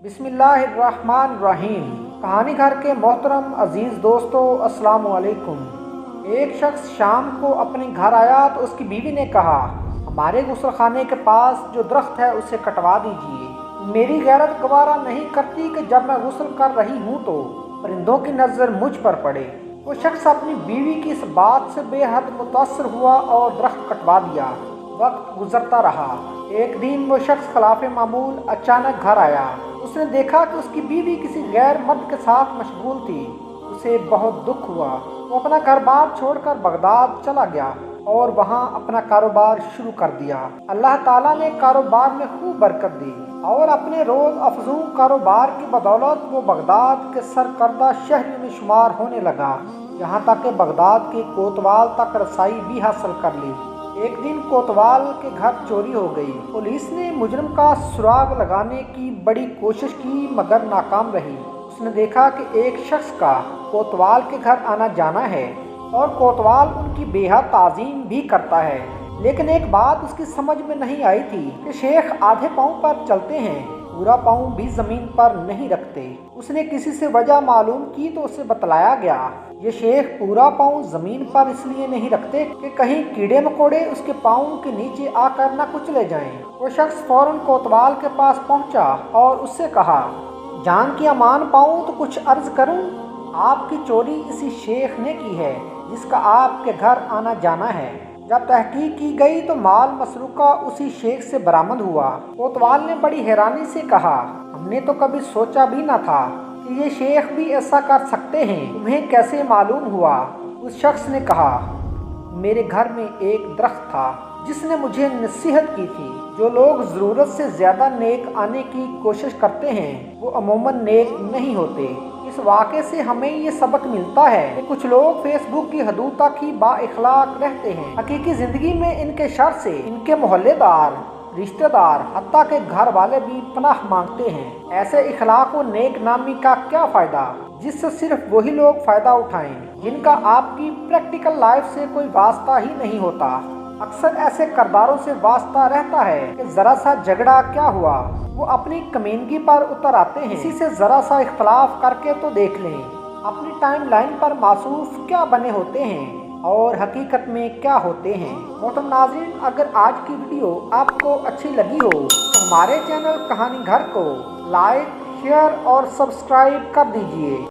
बिस्मिल्लाहिर्रहमानिर्रहीम। कहानी घर के मोहतरम अजीज़ दोस्तों, अस्सलाम वालेकुम। एक शख्स शाम को अपने घर आया तो उसकी बीवी ने कहा, हमारे गुस्ल खाने के पास जो दरख्त है उसे कटवा दीजिए। मेरी गैरत गवारा नहीं करती कि जब मैं गुस्ल कर रही हूँ तो परिंदों की नज़र मुझ पर पड़े। वो शख्स अपनी बीवी की इस बात से बेहद मुतासर हुआ और दरख्त कटवा दिया। वक्त गुजरता रहा। एक दिन वो शख्स खिलाफ मामूल अचानक घर आया। उसने देखा कि उसकी बीवी किसी गैर मर्द के साथ मशगूल थी। उसे बहुत दुख हुआ। वो अपना घर बार छोड़कर बगदाद चला गया और वहाँ अपना कारोबार शुरू कर दिया। अल्लाह ताला ने कारोबार में खूब बरकत दी और अपने रोज़ अफजू कारोबार की बदौलत वो बगदाद के सरकर्दा शहरों में शुमार होने लगा। यहाँ तक कि बगदाद के कोतवाल तक रसाई भी हासिल कर ली। एक दिन कोतवाल के घर चोरी हो गई। पुलिस ने मुजरिम का सुराग लगाने की बड़ी कोशिश की मगर नाकाम रही। उसने देखा कि एक शख्स का कोतवाल के घर आना जाना है और कोतवाल उनकी बेहद ताज़ीम भी करता है। लेकिन एक बात उसकी समझ में नहीं आई थी कि शेख आधे पाँव पर चलते हैं, पूरा पाँव भी ज़मीन पर नहीं रखते। उसने किसी से वजह मालूम की तो उसे बतलाया गया, ये शेख पूरा पाँव ज़मीन पर इसलिए नहीं रखते कि कहीं कीड़े मकोड़े उसके पाँव के नीचे आकर न कुचले जाएं। वो शख्स फौरन कोतवाल के पास पहुंचा और उससे कहा, जान की अमान पाऊँ तो कुछ अर्ज करूं? आपकी चोरी इसी शेख ने की है जिसका आपके घर आना जाना है। जब तहकीक की गई तो माल मसरूका उसी शेख से बरामद हुआ। कोतवाल ने बड़ी हैरानी से कहा, हमने तो कभी सोचा भी न था कि ये शेख भी ऐसा कर सकते हैं, तुम्हें कैसे मालूम हुआ? उस शख्स ने कहा, मेरे घर में एक दरख्त था जिसने मुझे नसीहत की थी, जो लोग ज़रूरत से ज़्यादा नेक आने की कोशिश करते हैं वो अमूमन नेक नहीं होते। इस वाक़े से हमें ये सबक मिलता है कि कुछ लोग फेसबुक की हदूद तक ही बाइखलाक रहते हैं। हकीकी ज़िंदगी में इनके शर से इनके मोहल्लेदार, रिश्तेदार, हत्ता के घर वाले भी पनाह मांगते हैं। ऐसे इखलाक व नेक नामी का क्या फ़ायदा जिससे सिर्फ वही लोग फ़ायदा उठाएं जिनका आपकी प्रैक्टिकल लाइफ से कोई वास्ता ही नहीं होता। अक्सर ऐसे करदारों से वास्ता रहता है कि ज़रा सा झगड़ा क्या हुआ, वो अपनी कमीनगी पर उतर आते हैं। इसी से ज़रा सा इख्तलाफ करके तो देख लें अपनी टाइम लाइन पर मासूफ क्या बने होते हैं और हकीकत में क्या होते हैं। मोहतरम नाज़रीन, अगर आज की वीडियो आपको अच्छी लगी हो तो हमारे चैनल कहानी घर को लाइक, शेयर और सब्सक्राइब कर दीजिए।